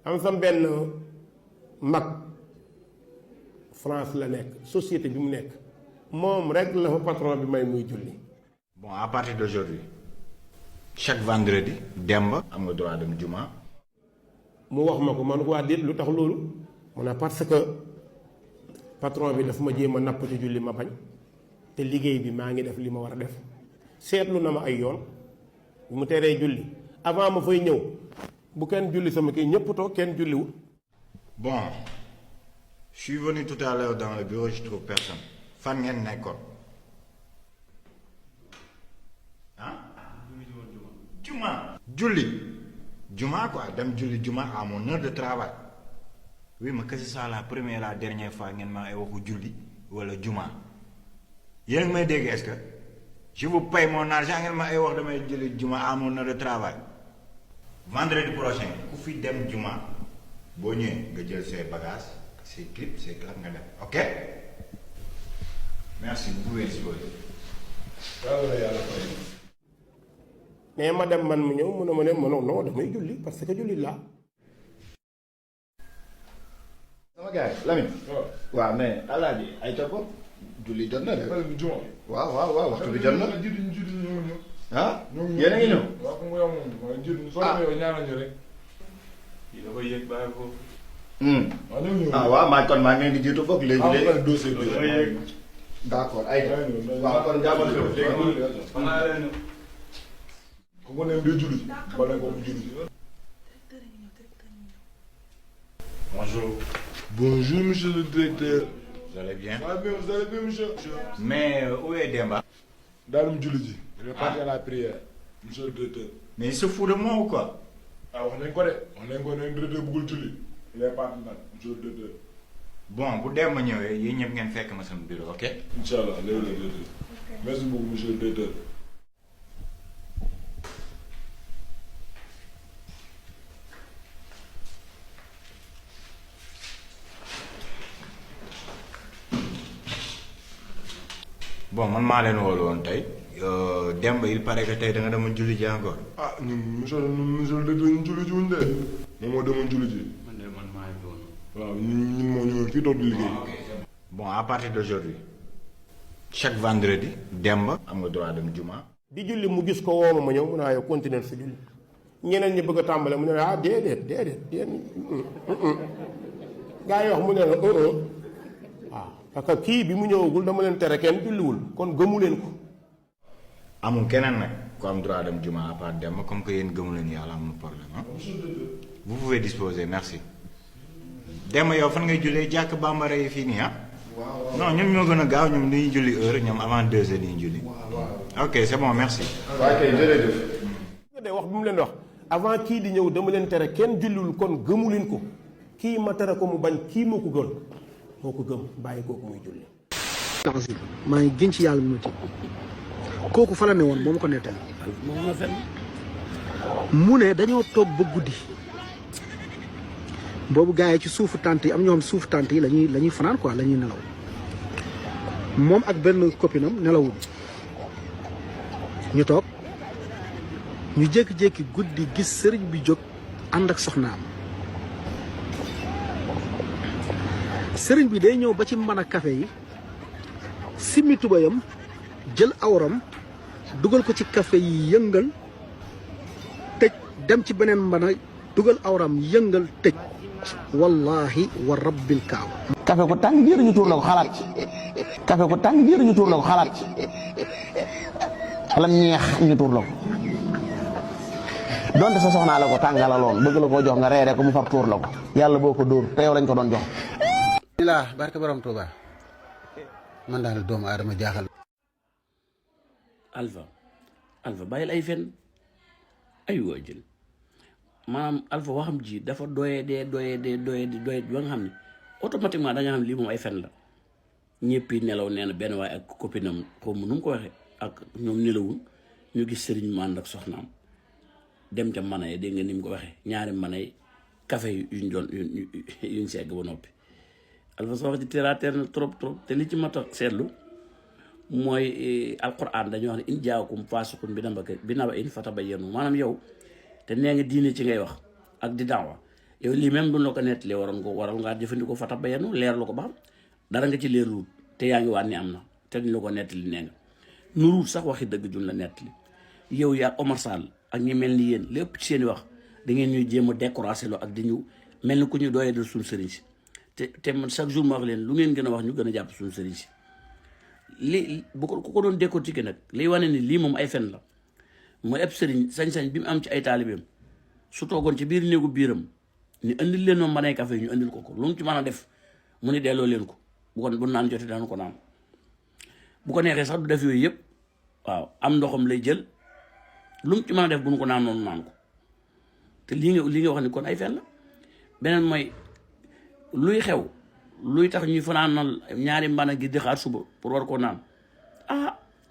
am sam benn mag France la nekk société bi mu nekk moom rek la fa patron bi may muy julli. Bon, à partir d'aujourd'hui chaque vendredi Demba am nga droit dem juma. mu wax ma ko man ko waa déet lu tax loolu mu ne parce que patron bi daf ma jéem a napp ci julli ma bañ te liggéey bi maa ngi def li ma war a def seetlu na ma ay yoon bu mu teree julli avant ma fay ñëw bu kenn julli sama kii ñëpp toog kenn julliwul. Bon, je suis venu tout à l'heure dans le bureau, je trouve personne. Fan ngeen nekkoon. Ah? Juma. Julli. Juma quoi, dem julli juma à mon heure de travail. Oui, mais que c'est ça la première et la dernière fois ngeen ma ay waxu julli wala juma. Yéen a ngi may dégg est-ce que je vous paye mon argent ngeen ma ay wax damay julli juma à mon heure de travail. Vendredi prochain ku fi dem juma boo ñëwee nga jël ses bagages ses clips ses claques nga dem ok. Merci vous pouvez exposer. mais ma dem man mu ñëw mu ne ma ne ma non damay julli parce que julli laa. sama gars yi Lamine. waaw mais alaaji ay topp julli jot na de. waaw waxtu bi jot na. ah yéen a ngi ñëw. waaw maa ngi leen di jiitu foog léegi dossier bi. d'accord ay waaw kon jàppal ku ko ne day julli ba ne ko mu julli. Bonjour. Bonjour monsieur le directeur. Vous allez bien? Ah bien, vous allez bien monsieur. Mais où est Demba? Daal mu julli ji. Il est parti à la prière monsieur le directeur. Mais il se fout de moi ou quoi? ah wax nañ ko de wax nañ ko ne directeur bëggul julli. Il est parti nag monsieur le directeur. Bon bu Demba ñëwee yéen ñëpp ngeen fekk ma sama bureau ok. Inch'Allah léegi la directeur. Merci beaucoup monsieur le directeur. Bon man maa leen woolu woon tey Demba il paraît que tey da nga demoon julli ji encore. ah ñun monsieur le directeur ñu julli ji wuñ de. moom moo demoon julli ji. man de man maa ngi doon. waaw ñun moo ñëwoon fii toog di liggéey. Bon à partir d'aujourd'hui chaque vendredi Demba am nga droit dem juma. di julli mu gis ko wooma ma ñëw mu ne yow continuer sa julli ñeneen ñi bëgg a tàmbale mu ne ah déedéet gaa yi wax mu ne la waaw parce que kii bi mu ñëwagul dama leen tere kenn julliwul kon gëmu leen ko. amul keneen nag ku am droit dem juma à part Demba comme que yéen gëmu leen yàlla amul problème ah. Vous pouvez disposer merci. Demba yow fan ngay jullee jàkk bambara yi fii nii ah. non ñoom ñoo gën a gaaw ñoom dañuy julli heure ñoom avant 2 heures dañuy julli. ok c'est bon merci. waaw kay jërëjëf. de wax bi mu leen wax avant kii di ñëw dama leen tere kenn julliwul kon gëmu leen ko kii ma tere ko mu bañ kii moo ko gën moo ko gëm bàyyi kooku muy julli. maa ngi gën ci yàlla mu ti kooku fa la ne woon moom ko nettali mu ne dañoo toog ba guddi boobu gars yi ci suufu tànt yi am ñoo xam suufu tànt yi lañuy fanaan quoi la ñuy nelaw moom ak benn copinam nelawul ñu toog ñu jékki-jékki guddi gis sëriñ bi jóg ànd ak soxnaam sëriñ bi day ñëw ba ci mën a café yi simmi tubayam jël awram dugal ko ci café yi yëngal tëj dem ci beneen mbana dugal awram yëngal tëj wallahi wa rabbil kaaba. café ko tàng biir ñu tuur la ko xalaat café ko tàng biir ñu tuur la ko xalaat wala ñeex ñu tuur la ko donte sa soxnaa la ko tàngalaloon bëgg la koo jox nga reere ko mu far tuur la ko yàlla boo ko dóor te yow lañ ko doon jox. bismillah barke borom Tuuba man daal doomu aadama jaaxal. Alpha bàyyil ay fen ay waa jël maanaam Alpha waxam ji dafa doye ba nga xam ne automatiquement da nga xam lii moom ay fen la ñëpp nelaw nee na benn waaye ak copinam xaw ma nu mu ko waxee ak ñoom nelawul ñu gis sëriñ mu ànd ak soxnaam dem ca mana yi dégg nga ni mu ko waxee ñaari mana yi café yuñ segg ba noppi Alpha sa wax ci terre à terre na trop te li ci mat a seetlu mooy alquran dañuy wax ne in jaakum faasiqun bi naba in fatabayyanu maanaam yow te nee nga diine ci ngay wax ak di daawa yow lii même duñ la ko nettalee waral ngaa jëfandikoo fata ba yenu leer la ko ba xam dara nga ci leerul te yaa ngi waat ni am na te duñ la ko nettali nee nga nuruut sax waxi dëgg juñ la nettali yow yaa Omar Sall ak ñi mel ni yéen lépp ci seen i wax da ngeen ñuy jéem a découragé loo ak di ñu mel ni ku ñu doyee dal suñu sëriñ si te man chaque jour ma wax leen lu ngeen gën a wax ñu gën a jàpp suñu sëriñ si li bu ko ku ko doon décortiquer nag liy wane ni lii moom ay fen la mooy eb sëriñ sañ-sañ bi mu am ci ay taalibeem su toogoon ci biir néegu biiram ni indil leen moom mbanay café ñu indil ko lu mu ci mën a def mu ni delloo leen ko bu naan jotee daanu ko naan bu ko neexee sax du def yooyu yëpp waaw am ndoxam lay jël lu mu ci mën a def bu nu ko naan noonu naan ko te lii nga wax ni kon ay fen la beneen mooy luy xew luy tax ñuy fanaanal ñaari mbana gi di xaar suba pour war koo naan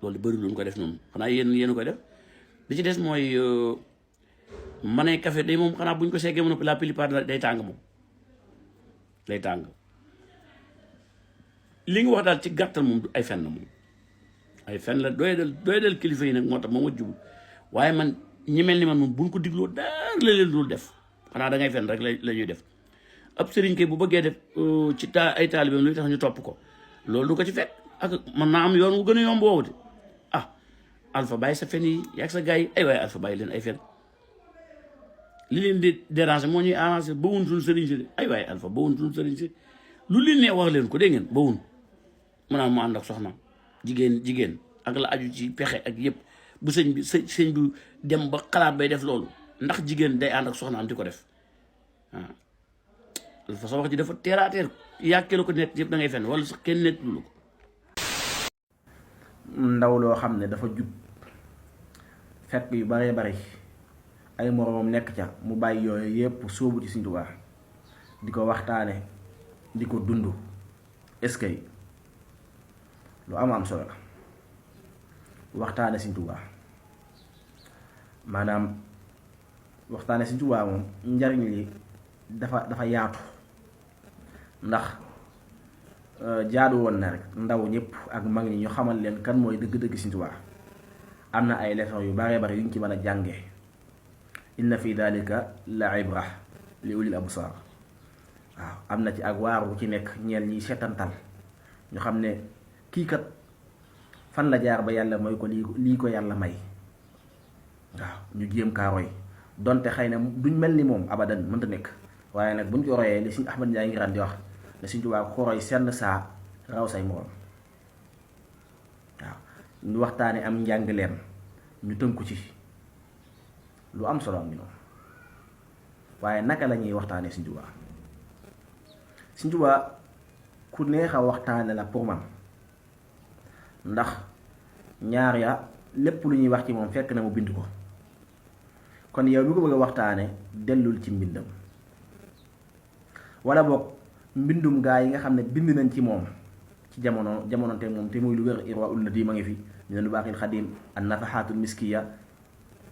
loolu bëri lu ñu ko def noonu xanaa yéen koy def bi ci des mooy mbanay café day moom xanaa bu ñu ko seggee mën la plupart day tàng moom day tàng li nga wax daal ci gàttal moom du ay fen la moom ay fen la doy dal kilifa yi nag moo tax moom a jubul waaye man ñi mel ni man moom buñ ko digloo dara la leen dul def xanaa da ngay fen rek la ñuy def ab sëriñ kay bu bëggee def ci ay taalibeem luy tax ñu topp ko loolu du ko ci fekk ak man naa am yoon wu gën a yomb woowu de Alpha bàyyi sa fen yi yaag sa gars yi ay waaye Alpha bàyyi leen ay fen li leen di déranger moo ñuy arrangé ba wun suñu sëriñ si de ay waaye Alpha ba wun suñu sëriñ si lu leen ne wax leen ko dégg ngeen ba wun mu naan mu ànd ak soxnaam jigéen ak la aju ci pexe ak yëpp bu sëñ bi dem ba xalaat bay def loolu ndax jigéen day ànd ak soxnaam di ko def Alpha sa wax ji dafa teeraateer yàkkee la ko net yëpp da ngay fen wala sax kenn net lu ko ndaw loo xam ne dafa jub fekk yu baree bari ay moroomam nekk ca mu bàyyi yooyu yépp sóobu ci Sëñ Tuubaa di ko waxtaane di ko dund est-ce que lu am solo la waxtaane Sëñ Tuubaa maanaam waxtaane Sëñ Tuubaa moom njariñ li dafa yaatu ndax jaadu woon na rek ndaw ñëpp ak mag ñi ñu xamal leen kan mooy dëgg-dëgg Sëñ Tuubaa am na ay leçons yu baree bari yuñ ci mën a jànge inna fi dalika la ibra li ulil absar waaw am na ci ak waar bu ci nekk ñeel ñiy seetantal ñu xam ne kii kat fan la jaar ba yàlla mooy ko lii ko yàlla may waaw ñu jéem kaa roy donte xëy na duñ mel ni moom abadan mënta nekk waaye nag buñ ko royee li Sëñ Ahmad Njaay Ngiraan di wax ne Sëñ Tuubaa ko roy senn saa raw say morom waaw ñu waxtaane am njàngaleem ñu tënku ci lu am solo am ngi noonu waaye naka la ñuy waxtaane Sëñ Tuubaa Sëñ Tuubaa ku neex a waxtaane la pour man ndax ñaar ya lépp lu ñuy wax ci moom fekk na mu bind ko kon yow bi ko bëgg a waxtaane dellul ci mbindam wala boog mbindum gaa yi nga xam ne bind nañ ci moom ci jamono te moom te muy lu wér irwa ul nadi ma ngi fi ñu ne lu baaxil xadim an nafaxaatul miskiya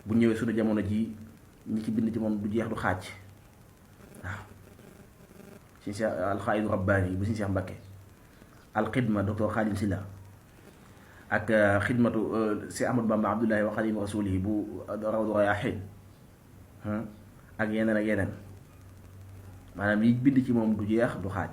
bu ñëwee suñu jamono ji ñi ci bind ci moom du jeex du xaaj waaw Sëñ Seex alxaayidu rabbaani bu Sëñ Seex Mbakke alxidma docteur Xaadim Silla ak xidmatu si Ahmadu Bamba Abdullahi wa xadim rasulihi bu rawdu rayaahiin ak yeneen ak yeneen maanaam yi bind ci moom du jeex du xaaj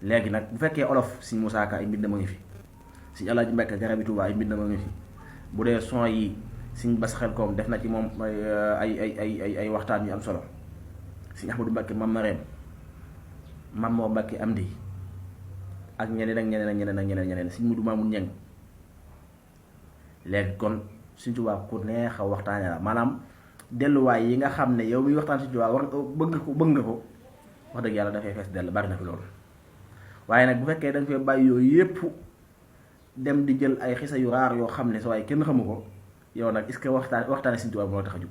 léegi nag bu fekkee olof Sëñ Musaa Ka ay mbind ma ngi fi Sëñ Alaaji Mbàkke Garabi Tuubaa ay mbind ma ngi fi bu dee son yi Sëñ Bas Xelkom def na ci moom ay waxtaan yu am solo Sëñ Ahmadu Mbàkke Mam Mareem Mam Mor Mbàkke Amdi ak ñeneen ak ñeneen ak ñeneen ak ñeneen Sëñ Mudu Maamun Ñaŋ léegi kon Sëñ Tuubaa ku neex a waxtaane la maanaam delluwaay yi nga xam ne yow miy waxtaan Sëñ Tuubaa war bëgg nga ko wax dëgg yàlla dafay fees dell bari na fi loolu waaye nag bu fekkee da nga fee bàyyi yooyu yépp dem di jël ay xisa yu raar yoo xam ne sa waaye kenn xamu ko yow nag est-ce que waxtaane Sëñ Tuubaa moo tax a jug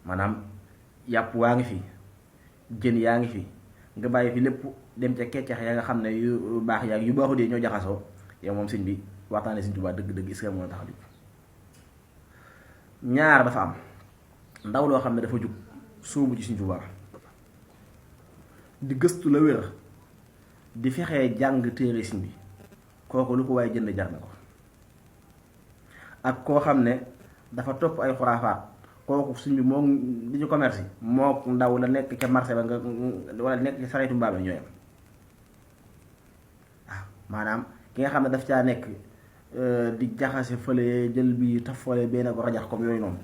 maanaam yàpp waa ngi fi jën yaa ngi fi nga bàyyi fi lépp dem ca keccax ya nga xam ne yu baax yaa yu baaxu dee ñoo jaxasoo yow moom sëñ bi waxtaane Sëñ Tuubaa dëgg-dëgg est-ce que moo tax a jug ñaar dafa am ndaw loo xam ne dafa jug sóobu ci Sëñ Tuubaa di gëstu la wér di fexee jàng téere sëñ bi kooku lu ko waaye jënd jar na ko ak koo xam ne dafa topp ay xuraafaat kooku suñ bi moo di ñu commerce moo ndaw la nekk ca marché ba nga wala nekk ca sareetu mbaam yi ñooyam waaw maanaam ki nga xam ne daf caa nekk di jaxase fële jël bi taf fële benn ko rajax comme yooyu noonu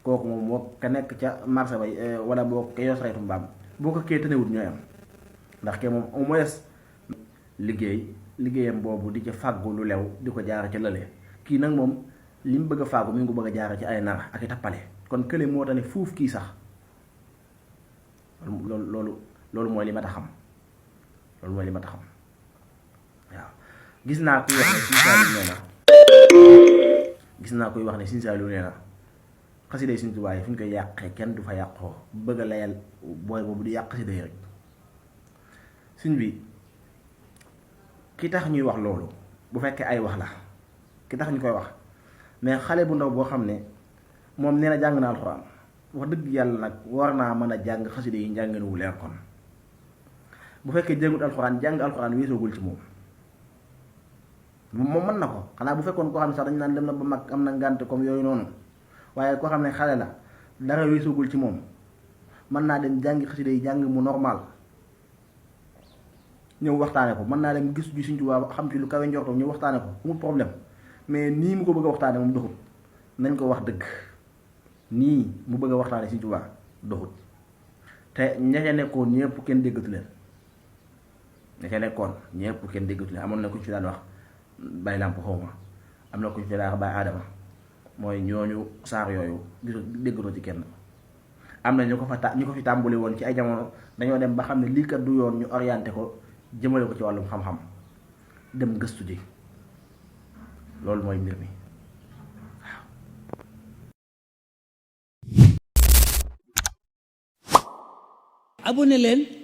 kooku moom moo ka nekk ca marché ba wala boo ka yoo sareetu mbaam boo ko kee tënewut ñooyam ndax ke moom au moins liggéeyam boobu di ca fàggu lu lew di ko jaara ca lële kii nag moom li mu bëgg a fàggu mi ngi ko bëgg a jaara ci ay nar ak i tappale kon kële moo tax ne fuuf kii sax loolu mooy li ma ta xam loolu mooy li ma ta xam waaw gis naa kuy wax ne Sëñ Saaliw nee na gis naa kuy wax ne Sëñ Saaliw nee na xasida Sëñ Tuubaa yi fu ñu koy yàqee kenn du fa yàqoo bëgg a layal booy boobu di yàq xasida yi rek suñ bi ki tax ñuy wax loolu bu fekkee ay wax la ki tax ñu koy wax mais xale bu ndaw boo xam ne moom nee na jàng na alxuraan wax dëgg yàlla nag war naa mën a jàng xasida yi njàngin wu leer kon bu fekkee jàngut alxuraan jàng alxuraan weesoogul ci moom mën na ko xanaa bu fekkoon koo xam ne sax dañu naan dem na ba mag am na ngànt comme yooyu noonu waaye koo xam ne xale la dara weesoogul ci moom mën naa dem jàngi xasida yi jàng mu normal ñëw waxtaane ko mën naa dem gis ju Sëñ Tuubaa xam ci lu kawe njortoom ñëw waxtaane ko amul problème mais nii mu ko bëgg a waxtaane moom doxut nañ ko wax dëgg nii mu bëgg a waxtaane Sëñ Tuubaa doxut te ña ca nekkoon ñëpp kenn déggatu leen ña ca nekkoon ñëpp kenn déggatu leen amoon na ku ñu fi daan wax Baay Làmp xawma am na ku ñu fi daan wax Baay Aadama mooy ñooñu saar yooyu gis déggatoo ci kenn am na ñu ko fi tàmbali woon ci ay jamono dañoo dem ba xam ne lii kat du yoon ñu orienté ko jëmale ko ci wàllum xam-xam dem gëstu ji loolu mooy mbir mi waaw. abonné leen